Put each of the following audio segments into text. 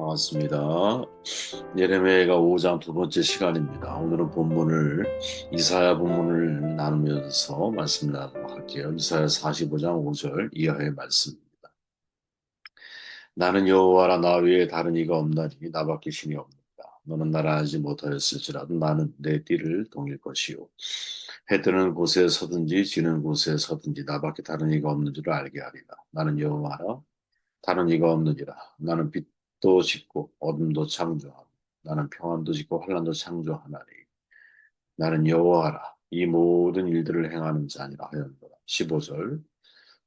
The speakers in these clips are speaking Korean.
반갑습니다. 예레미야가 5장 두 번째 시간입니다. 오늘은 본문을 이사야 본문을 나누면서 말씀 나누도록 할게요. 이사야 45장 5절 이하의 말씀입니다. 나는 여호와라. 나 외에 다른 이가 없나니 나밖에 신이 없느니라. 너는 나를 알지 못하였을지라도 나는 내 띠를 동일 것이요 해 뜨는 곳에 서든지 지는 곳에 서든지 나밖에 다른 이가 없는 줄을 알게 하리라. 나는 여호와라. 다른 이가 없느니라. 나는 빛도 짓고 어둠도 창조하고 나는 평안도 짓고 환란도 창조하나니 나는 여호와라. 이 모든 일들을 행하는 자니라 하였노라. 15절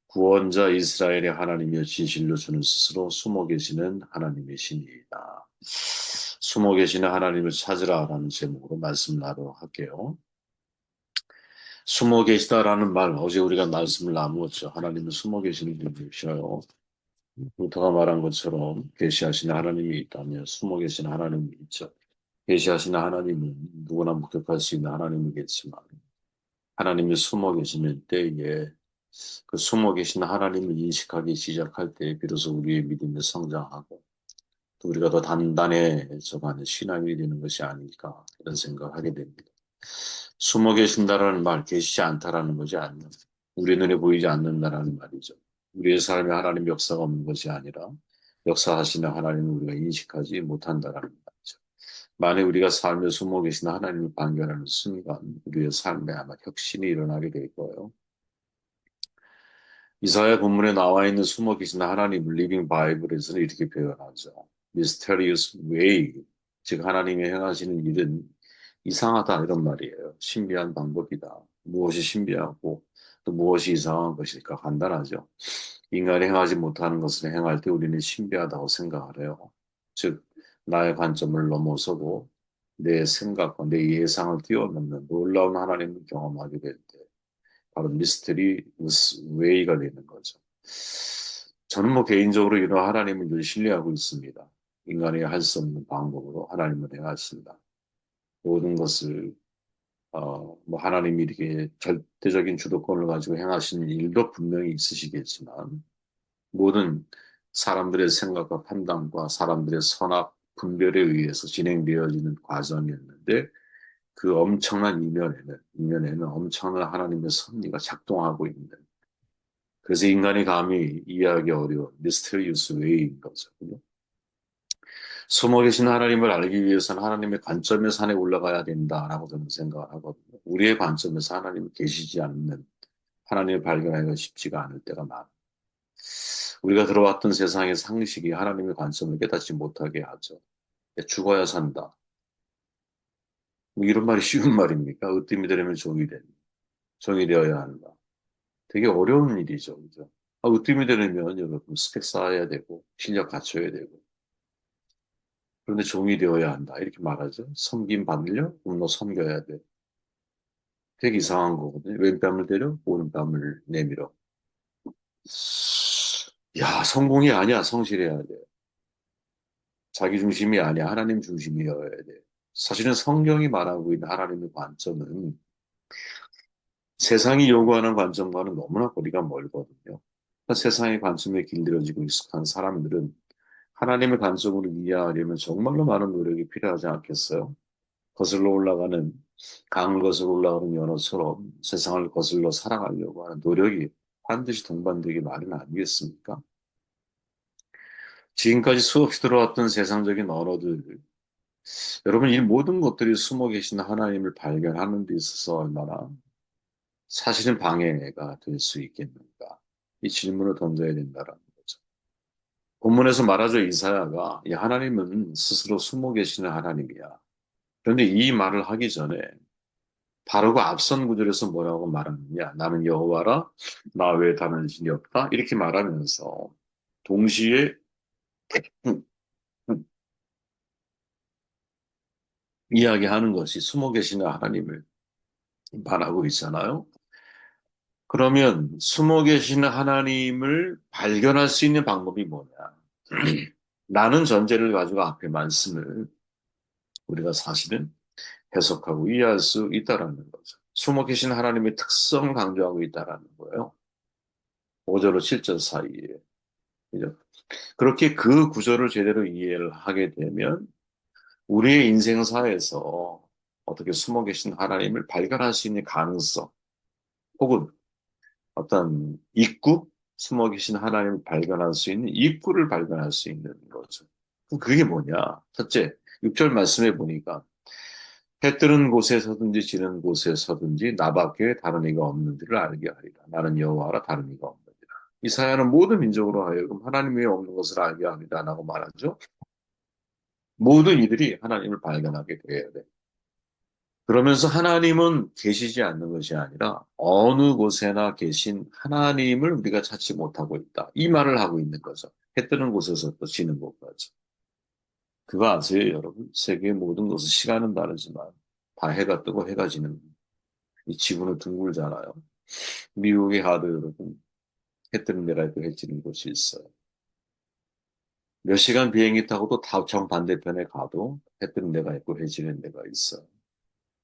구원자 이스라엘의 하나님이여 진실로 주는 스스로 숨어 계시는 하나님이시니이다. 숨어 계시는 하나님을 찾으라라는 제목으로 말씀 나누도록 할게요. 숨어 계시다라는 말, 어제 우리가 말씀을 나누었죠. 하나님은 숨어 계시는 분이셔요. 루터가 말한 것처럼 계시하시는 하나님이 있다면 숨어 계시는 하나님이 있죠. 계시하시는 하나님은 누구나 목격할 수 있는 하나님이겠지만 하나님이 숨어 계시는 때에 그 숨어 계시는 하나님을 인식하기 시작할 때 비로소 우리의 믿음이 성장하고 또 우리가 더 단단해져가는 신앙이 되는 것이 아닐까 이런 생각을 하게 됩니다. 숨어 계신다라는 말, 계시지 않다라는 것이 아니에요. 우리 눈에 보이지 않는다라는 말이죠. 우리의 삶에 하나님 역사가 없는 것이 아니라 역사하시는 하나님을 우리가 인식하지 못한다라는 말이죠. 만약 우리가 삶에 숨어 계신 하나님을 발견하는 순간 우리의 삶에 아마 혁신이 일어나게 될 거예요. 이사야 본문에 나와 있는 숨어 계신 하나님을 리빙 바이블에서는 이렇게 표현하죠. Mysterious way, 즉 하나님이 행하시는 일은 이상하다 이런 말이에요. 신비한 방법이다. 무엇이 신비하고 또 무엇이 이상한 것일까 간단하죠. 인간이 행하지 못하는 것을 행할 때 우리는 신비하다고 생각을 해요. 즉 나의 관점을 넘어서고 내 생각과 내 예상을 뛰어넘는 놀라운 하나님을 경험하게 될 때 바로 미스터리 웨이가 되는 거죠. 저는 뭐 개인적으로 이런 하나님을 늘 신뢰하고 있습니다. 인간이 할 수 없는 방법으로 하나님을 행하신다. 모든 것을 뭐 하나님이 이렇게 절대적인 주도권을 가지고 행하시는 일도 분명히 있으시겠지만 모든 사람들의 생각과 판단과 사람들의 선악 분별에 의해서 진행되어지는 과정이었는데 그 엄청난 이면에는 엄청난 하나님의 섭리가 작동하고 있는 그래서 인간이 감히 이해하기 어려운 미스터리우스 웨이인 거죠. 숨어 계신 하나님을 알기 위해서는 하나님의 관점의 산에 올라가야 된다라고 저는 생각을 하거든요. 우리의 관점에서 하나님이 계시지 않는 하나님을 발견하기가 쉽지가 않을 때가 많아요. 우리가 들어왔던 세상의 상식이 하나님의 관점을 깨닫지 못하게 하죠. 죽어야 산다. 뭐 이런 말이 쉬운 말입니까? 으뜸이 되려면 종이 된다. 종이 되어야 한다. 되게 어려운 일이죠. 그죠? 으뜸이 되려면 여러분 스펙 쌓아야 되고 실력 갖춰야 되고 그런데 종이 되어야 한다. 이렇게 말하죠. 섬김 받으려? 그럼 너 섬겨야 돼. 되게 이상한 거거든요. 왼뺨을 때려? 오른뺨을 내밀어. 야, 성공이 아니야. 성실해야 돼. 자기 중심이 아니야. 하나님 중심이어야 돼. 사실은 성경이 말하고 있는 하나님의 관점은 세상이 요구하는 관점과는 너무나 거리가 멀거든요. 그러니까 세상의 관점에 길들여지고 익숙한 사람들은 하나님의 관점으로 이해하려면 정말로 많은 노력이 필요하지 않겠어요? 거슬러 올라가는 강을 거슬러 올라가는 연어처럼 세상을 거슬러 살아가려고 하는 노력이 반드시 동반되기 마련 아니겠습니까? 지금까지 수없이 들어왔던 세상적인 언어들, 여러분 이 모든 것들이 숨어 계신 하나님을 발견하는 데 있어서 얼마나 사실은 방해가 될 수 있겠는가? 이 질문을 던져야 된다라는 거죠. 본문에서 말하죠. 이사야가 이 하나님은 스스로 숨어 계시는 하나님이야. 그런데 이 말을 하기 전에 바로 그 앞선 구절에서 뭐라고 말하느냐? 나는 여호와라, 나 외에 다른 신이 없다. 이렇게 말하면서 동시에 음, 음, 이야기하는 것이 숨어 계시는 하나님을 말하고 있잖아요. 그러면 숨어 계시는 하나님을 발견할 수 있는 방법이 뭐냐? 라는 전제를 가지고 앞에 말씀을 우리가 사실은 해석하고 이해할 수 있다라는 거죠. 숨어 계신 하나님의 특성을 강조하고 있다라는 거예요. 5절로 7절 사이에. 그죠? 그렇게 그 구조를 제대로 이해를 하게 되면 우리의 인생사에서 어떻게 숨어 계신 하나님을 발견할 수 있는 가능성, 혹은 어떤 입구, 숨어 계신 하나님을 발견할 수 있는 입구를 발견할 수 있는 거죠. 그럼 그게 뭐냐? 첫째, 6절 말씀해 보니까 해 뜨는 곳에서든지 지는 곳에서든지 나밖에 다른 이가 없는지를 알게 하리라. 나는 여호와라 다른 이가 없느니라. 이사야는 모든 민족으로 하여금 하나님 외에 없는 것을 알게 합니다라고 말하죠. 모든 이들이 하나님을 발견하게 되어야 돼. 그러면서 하나님은 계시지 않는 것이 아니라 어느 곳에나 계신 하나님을 우리가 찾지 못하고 있다. 이 말을 하고 있는 거죠. 해 뜨는 곳에서 또 지는 곳까지. 그거 아세요, 여러분? 세계의 모든 것은 시간은 다르지만 다 해가 뜨고 해가 지는 이 지구는 둥글잖아요. 미국의 하도 여러분, 해 뜨는 데가 있고 해 지는 곳이 있어요. 몇 시간 비행기 타고도 다 정반대편에 가도 해 뜨는 데가 있고 해 지는 데가 있어요.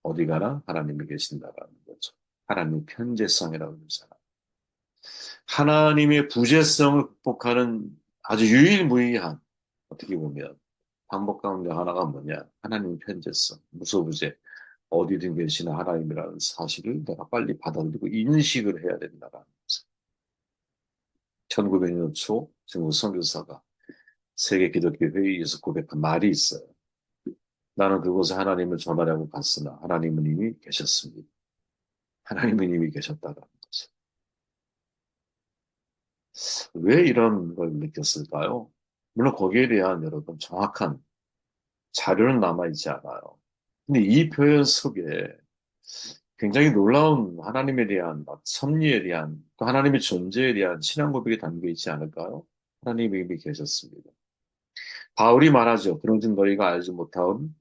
어디 가나 하나님이 계신다라는 거죠. 하나님의 편재성이라고 그러잖아요. 하나님의 부재성을 극복하는 아주 유일무이한, 어떻게 보면 방법 가운데 하나가 뭐냐? 하나님의 편재성, 무소부재, 어디든 계시는 하나님이라는 사실을 내가 빨리 받아들이고 인식을 해야 된다라는 거죠. 1900년 초 중국 선교사가 세계 기독교 회의에서 고백한 말이 있어요. 나는 그곳에 하나님을 전하려고 갔으나 하나님은 이미 계셨습니다. 하나님은 이미 계셨다라는 거죠. 왜 이런 걸 느꼈을까요? 물론 거기에 대한 여러분 정확한 자료는 남아있지 않아요. 근데 이 표현 속에 굉장히 놀라운 하나님에 대한 섭리에 대한 또 하나님의 존재에 대한 신앙 고백이 담겨 있지 않을까요? 하나님이 이미 계셨습니다. 바울이 말하죠. 그런즉 너희가 알지 못하온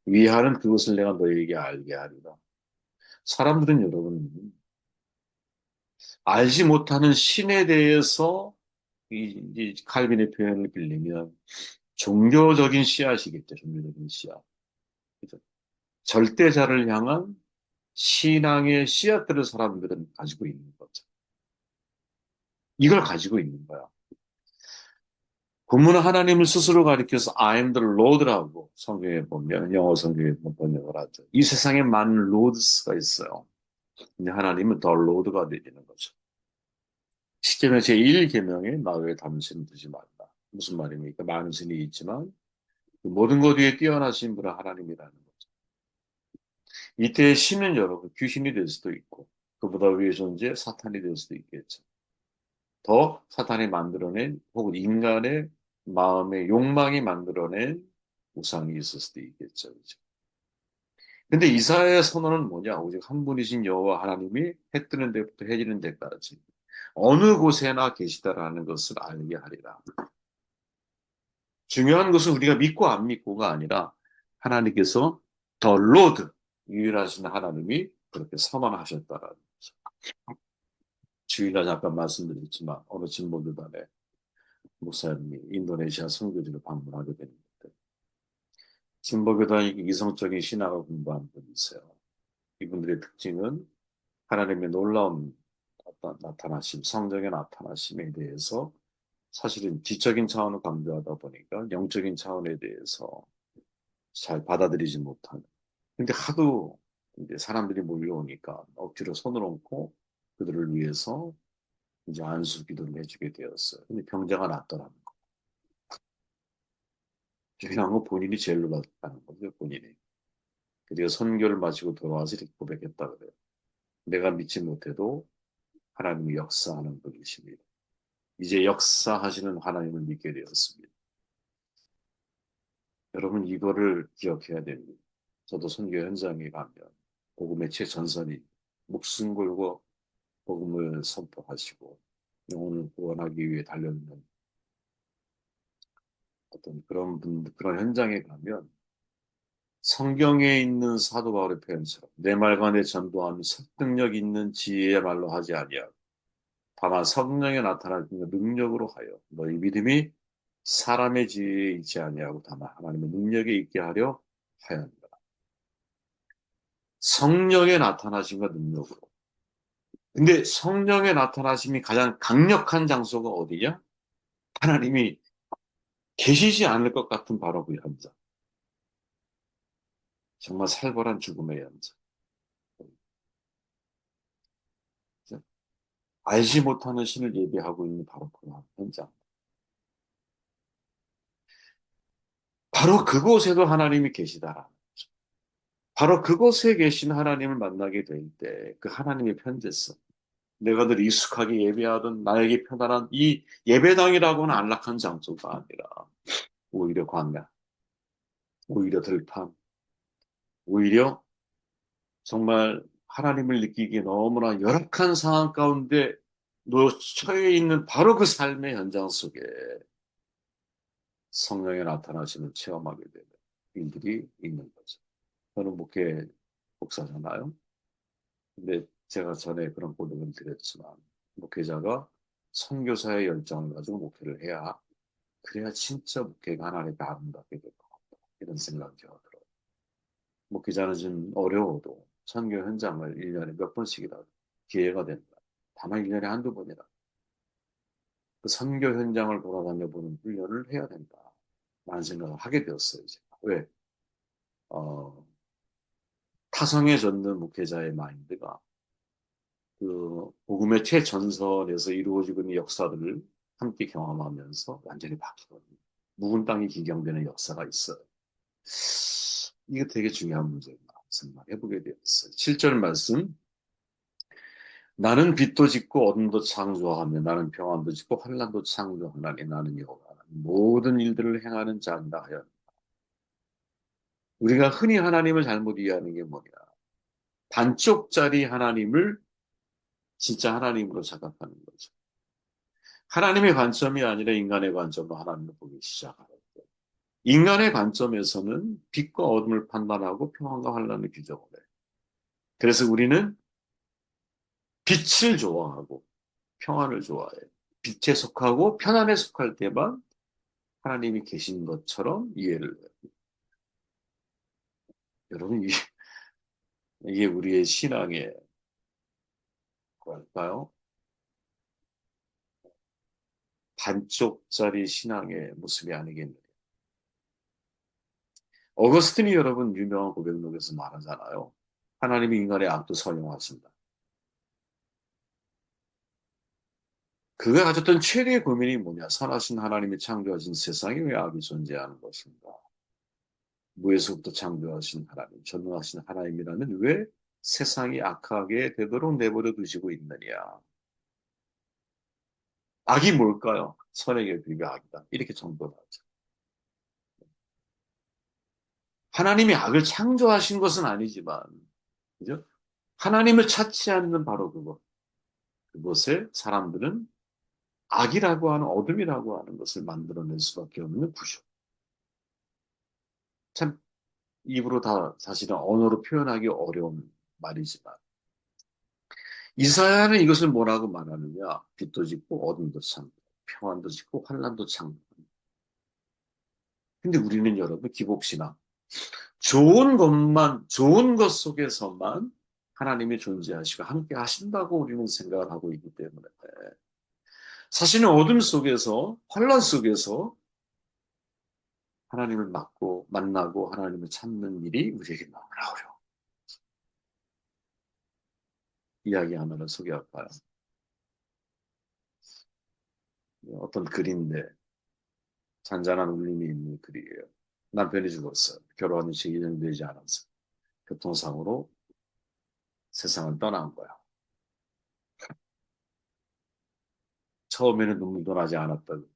위하는 그것을 내가 너희에게 알게 하리라. 사람들은 여러분 알지 못하는 신에 대해서 이 칼빈의 표현을 빌리면 종교적인 씨앗이겠죠. 종교적인 씨앗. 그죠? 절대자를 향한 신앙의 씨앗들을 사람들은 가지고 있는 거죠. 이걸 가지고 있는 거야. 본문은 하나님을 스스로 가리켜서 I am the Lord라고 성경에 보면 영어 성경에 번역을 하죠. 이 세상에 많은 로드스가 있어요. 근데 하나님은 더 로드가 되는 거죠. 십계명 제1계명에 나 외에 다른 신을 두지 말라. 무슨 말입니까? 많은 신이 있지만 그 모든 것 위에 뛰어나신 분은 하나님이라는 거죠. 이때 신은 여러분 귀신이 될 수도 있고 그보다 위의 존재 사탄이 될 수도 있겠죠. 더 사탄이 만들어낸 혹은 인간의 마음의 욕망이 만들어낸 우상이 있을 수도 있겠죠. 그죠? 근데 이사야의 선언은 뭐냐? 오직 한 분이신 여호와 하나님이 해 뜨는 데부터 해 지는 데까지 어느 곳에나 계시다라는 것을 알게 하리라. 중요한 것은 우리가 믿고 안 믿고가 아니라 하나님께서 더 로드, 유일하신 하나님이 그렇게 선언하셨다라는 거죠. 주일날 잠깐 말씀드렸지만 어느 진보교단에 목사님이 인도네시아 선교지를 방문하게 됐는데 진보교단이 이성적인 신학을 공부하는 분이 있어요. 이분들의 특징은 하나님의 놀라운 어떤 나타나심, 성령의 나타나심에 대해서 사실은 지적인 차원을 강조하다 보니까 영적인 차원에 대해서 잘 받아들이지 못하는. 근데 하도 이제 사람들이 몰려오니까 억지로 손을 얹고 그들을 위해서 이제 안수 기도를 해주게 되었어요. 근데 병자가 낫더라는 거. 중요한 건 본인이 제일 놀랐다는 거죠, 본인이. 그리고 선교를 마치고 돌아와서 이렇게 고백했다 그래요. 내가 믿지 못해도 하나님이 역사하는 분이십니다. 이제 역사하시는 하나님을 믿게 되었습니다. 여러분 이거를 기억해야 됩니다. 저도 선교 현장에 가면 복음의 최전선이 목숨 걸고 복음을 선포하시고 영혼을 구원하기 위해 달려있는 어떤 그런 그런 현장에 가면 성경에 있는 사도 바울의 표현처럼 내 말과 내 전도함이 설득력 있는 지혜야말로 하지 아니하고 다만 성령에 나타나는 능력으로 하여 너희 믿음이 사람의 지혜에 있지 아니하고 다만 하나님의 능력에 있게 하려 하였노라. 성령의 나타나심과 능력으로. 근데 성령의 나타나심이 가장 강력한 장소가 어디냐? 하나님이 계시지 않을 것 같은 바로 그 현장. 정말 살벌한 죽음의 현장. 알지 못하는 신을 예배하고 있는 바로 그 현장. 바로 그곳에도 하나님이 계시다라. 바로 그곳에 계신 하나님을 만나게 될 때 그 하나님의 편재성. 내가 늘 익숙하게 예배하던 나에게 편안한 이 예배당이라고는 안락한 장소가 아니라 오히려 광야, 오히려 들판, 오히려 정말 하나님을 느끼기에 너무나 열악한 상황 가운데 처해 있는 바로 그 삶의 현장 속에 성령의 나타나심을 체험하게 되는 일들이 있는 거죠. 저는 목사잖아요. 근데 제가 전에 그런 고백을 드렸지만 목회자가 선교사의 열정을 가지고 목회를 해야 그래야 진짜 목회가 하나님께 아름답게 될 것 같다. 이런 생각이 들어요. 목회자는 좀 어려워도 선교 현장을 1년에 몇 번씩이라도 기회가 된다. 다만 1년에 한두 번이라 그 선교 현장을 돌아다녀 보는 훈련을 해야 된다. 라는 생각을 하게 되었어요. 제가. 왜? 어, 타성에 젖는 목회자의 마인드가 그 복음의 최전선에서 이루어지고 있는 역사들을 함께 경험하면서 완전히 바뀌거든요. 묵은 땅이 기경되는 역사가 있어요. 이게 되게 중요한 문제구나 생각해보게 되었어요. 7절 말씀. 나는 빛도 짓고 어둠도 창조하며 나는 평안도 짓고 환란도 창조하나니 나는 여호와 모든 일들을 행하는 자이다 하여 우리가 흔히 하나님을 잘못 이해하는 게 뭐냐? 반쪽짜리 하나님을 진짜 하나님으로 착각하는 거죠. 하나님의 관점이 아니라 인간의 관점으로 하나님을 보기 시작하는 거예요. 인간의 관점에서는 빛과 어둠을 판단하고 평안과 환란을 규정을 해요. 그래서 우리는 빛을 좋아하고 평안을 좋아해요. 빛에 속하고 편안에 속할 때만 하나님이 계신 것처럼 이해를 해요. 여러분, 이게 우리의 신앙의, 뭐랄까요? 반쪽짜리 신앙의 모습이 아니겠느냐. 어거스틴이 여러분 유명한 고백록에서 말하잖아요. 하나님이 인간의 악도 선용하신다. 그가 가졌던 최대의 고민이 뭐냐? 선하신 하나님이 창조하신 세상에 왜 악이 존재하는 것인가? 무에서부터 창조하신 하나님, 전능하신 하나님이라면 왜 세상이 악하게 되도록 내버려 두시고 있느냐? 악이 뭘까요? 선에게 비가 악이다. 이렇게 정돈하죠. 하나님이 악을 창조하신 것은 아니지만, 그죠? 하나님을 찾지 않는 바로 그것. 그것을 사람들은 악이라고 하는 어둠이라고 하는 것을 만들어낼 수밖에 없는 구조. 참 입으로 다 사실은 언어로 표현하기 어려운 말이지만 이사야는 이것을 뭐라고 말하느냐? 빛도 짓고 어둠도 창, 평안도 짓고 환란도 창. 근데 우리는 여러분 기복신앙 좋은 것만 좋은 것 속에서만 하나님이 존재하시고 함께 하신다고 우리는 생각을 하고 있기 때문에 사실은 어둠 속에서 환란 속에서 하나님을 만나고 하나님을 찾는 일이 우리에게 너무나 어려워. 이야기 하나를 소개할까요? 어떤 글인데 잔잔한 울림이 있는 글이에요. 남편이 죽었어요. 결혼한 지 2년 되지 않았어요. 교통사고로 세상을 떠난 거야. 처음에는 눈물도 나지 않았던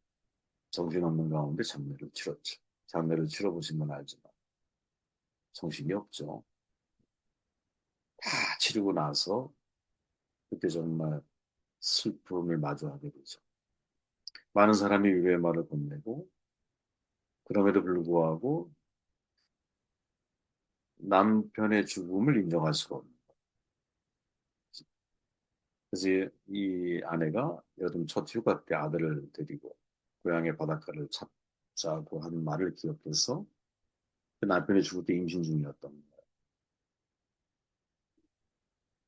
정신없는 가운데 장례를 치렀죠. 장례를 치러보신 건 알지만 정신이 없죠. 다 치르고 나서 그때 정말 슬픔을 마주하게 되죠. 많은 사람이 위로의 말을 건네고 그럼에도 불구하고 남편의 죽음을 인정할 수가 없는 거예요. 그래서 이 아내가 여름 첫 휴가 때 아들을 데리고 고향의 바닷가를 찾자고 하는 말을 기억해서 그 남편이 죽을 때 임신 중이었던 거예요.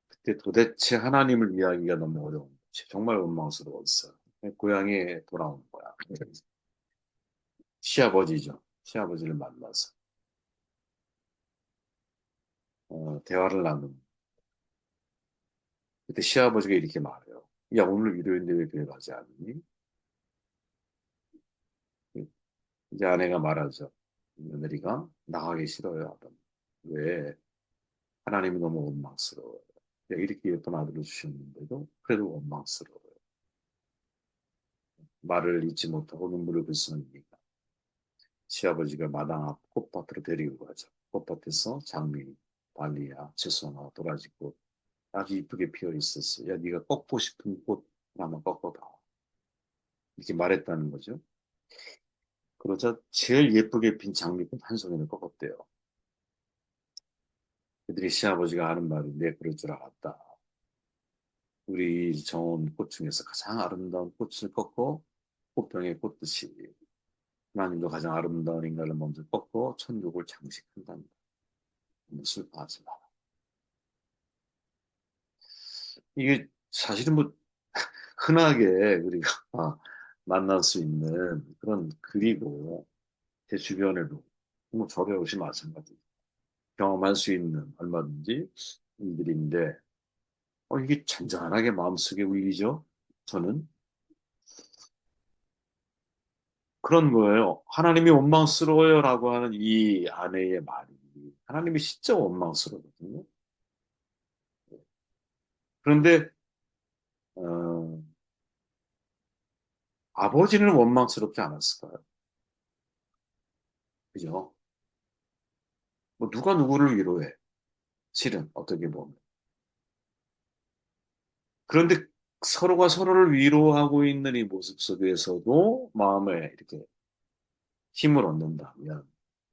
그때 도대체 하나님을 이해하기가 너무 어려운 거지. 정말 원망스러웠어요. 고향에 돌아온 거야. 시아버지죠. 시아버지를 만나서 대화를 나눈. 그때 시아버지가 이렇게 말해요. 야, 오늘 일요일인데 왜 교회 가지 않니? 이제 아내가 말하죠. 며느리가 나가기 싫어요. 하더니. 왜? 하나님이 너무 원망스러워요. 야, 이렇게 예쁜 아들을 주셨는데도 그래도 원망스러워요. 말을 잊지 못하고 눈물을 글썽이니까 시아버지가 마당 앞 꽃밭으로 데리고 가죠. 꽃밭에서 장미, 달리야, 채소나 도라지 꽃 아주 이쁘게 피어 있었어. 야, 네가 꺾고 싶은 꽃 하나만 꺾어봐. 이렇게 말했다는 거죠. 그러자 제일 예쁘게 핀 장미꽃 한 송이를 꺾었대요. 그들이 시아버지가 하는 말이 내 그럴 줄 알았다. 우리 정원 꽃 중에서 가장 아름다운 꽃을 꺾고 꽃병에 꽂듯이 하나님도 가장 아름다운 인간을 먼저 꺾고 천국을 장식한다는 거. 슬퍼하지 마. 이게 사실은 뭐 흔하게 우리가 만날 수 있는 그런 글이고 제 주변에도 뭐 저도 역시 마찬가지 경험할 수 있는 얼마든지 일들인데 이게 잔잔하게 마음속에 울리죠. 저는 그런 거예요. 하나님이 원망스러워요라고 하는 이 아내의 말이 하나님이 진짜 원망스러거든요. 그런데 어, 아버지는 원망스럽지 않았을까요? 그죠? 뭐 누가 누구를 위로해? 실은 어떻게 보면. 그런데 서로가 서로를 위로하고 있는 이 모습 속에서도 마음에 이렇게 힘을 얻는다면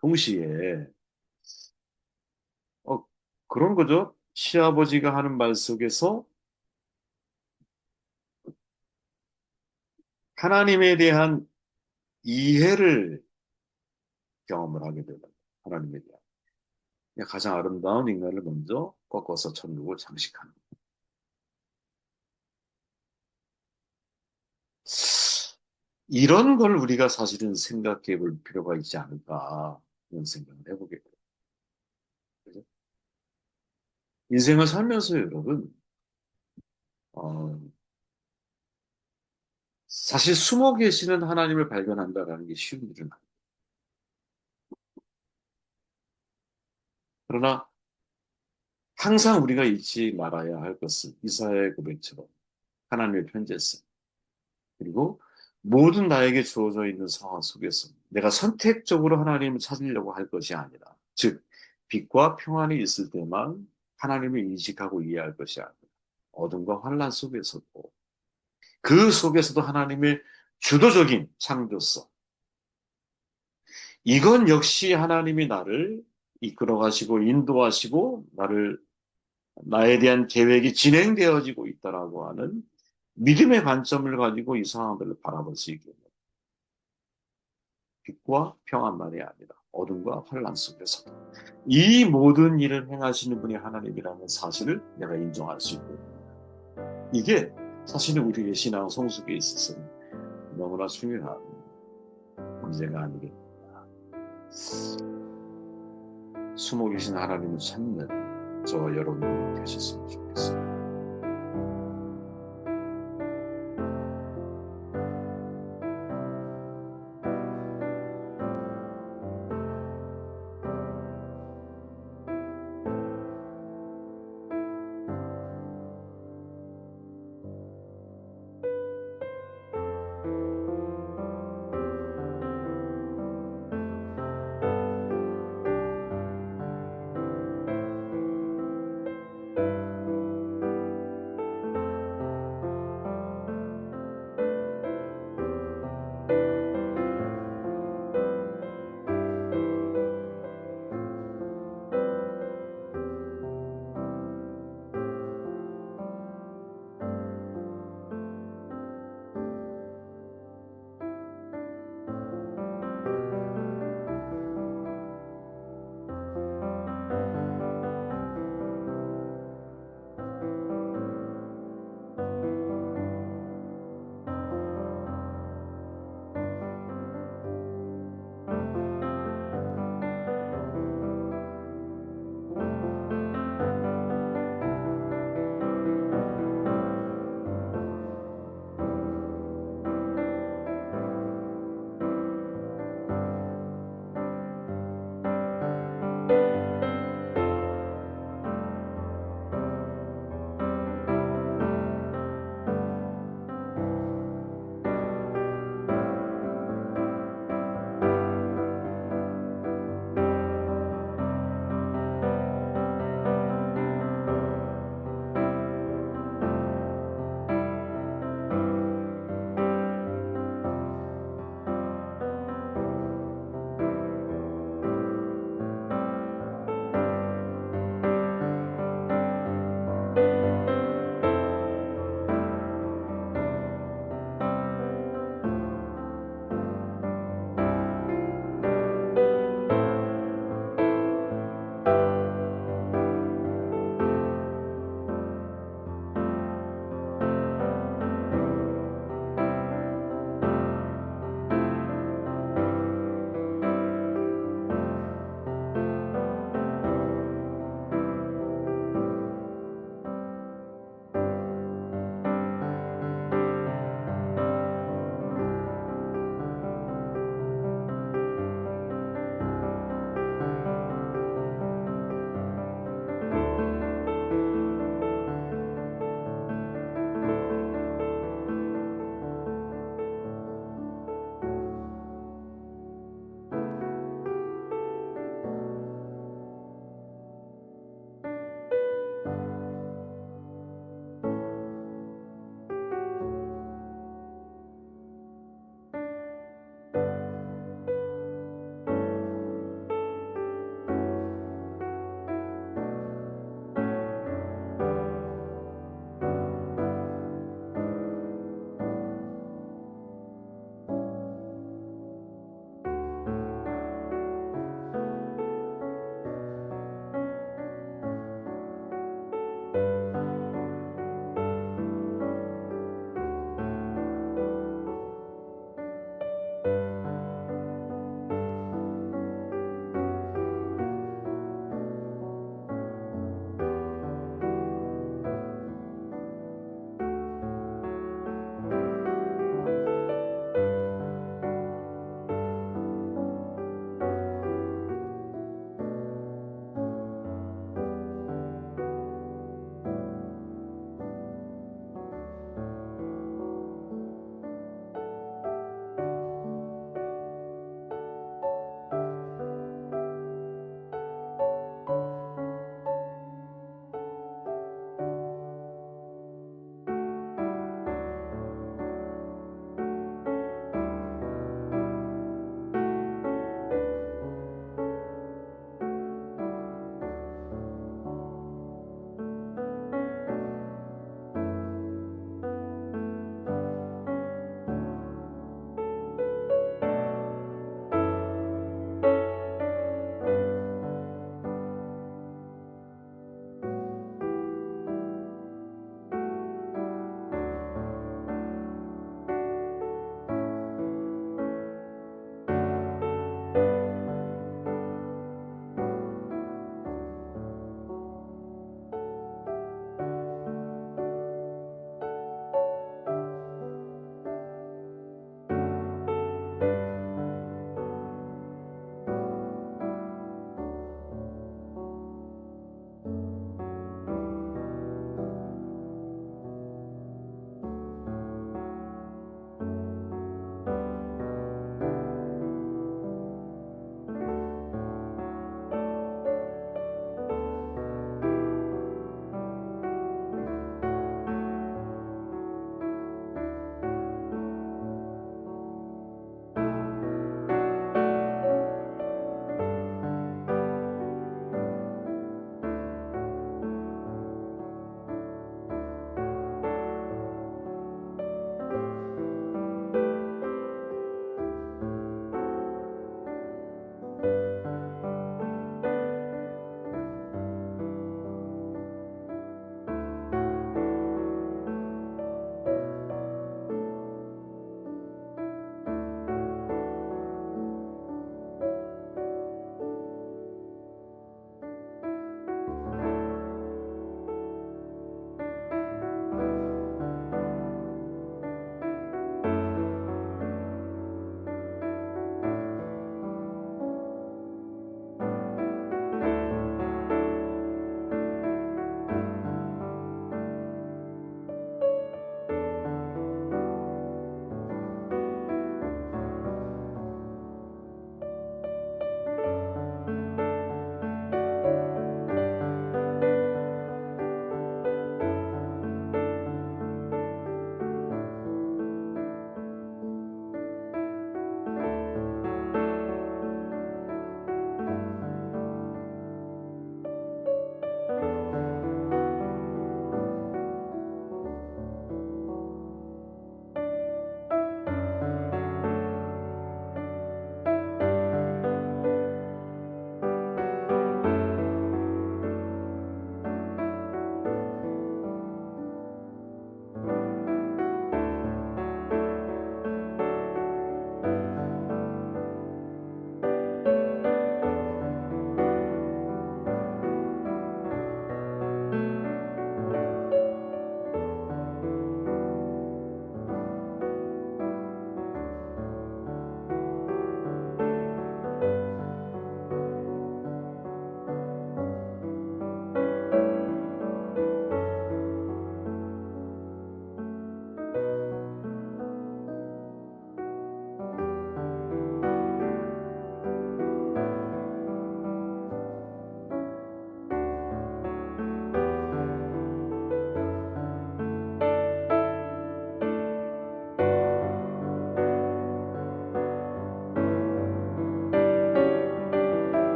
동시에 어, 그런 거죠. 시아버지가 하는 말 속에서 하나님에 대한 이해를 경험을 하게 되는 하나님에 대한 가장 아름다운 인간을 먼저 꺾어서 천국을 장식하는 이런 걸 우리가 사실은 생각해 볼 필요가 있지 않을까 이런 생각을 해보게 돼요. 그죠? 인생을 살면서 여러분 어, 사실 숨어 계시는 하나님을 발견한다라는 게 쉬운 일은 아니에요. 그러나 항상 우리가 잊지 말아야 할 것은 이사야의 고백처럼 하나님의 편재성 그리고 모든 나에게 주어져 있는 상황 속에서 내가 선택적으로 하나님을 찾으려고 할 것이 아니라 즉 빛과 평안이 있을 때만 하나님을 인식하고 이해할 것이 아니라 어둠과 환란 속에서도 그 속에서도 하나님의 주도적인 창조성 이건 역시 하나님이 나를 이끌어 가시고 인도하시고 나에 대한 계획이 진행되어지고 있다라고 하는 믿음의 관점을 가지고 이 상황들을 바라볼 수 있게 됩니다. 빛과 평안만이 아니라 어둠과 환란 속에서도 이 모든 일을 행하시는 분이 하나님이라는 사실을 내가 인정할 수 있고 이게 사실은 우리의 신앙 성숙에 있어서는 너무나 중요한 문제가 아니겠습니까? 숨어 계신 하나님을 찾는 저와 여러분이 되셨으면 좋겠습니다.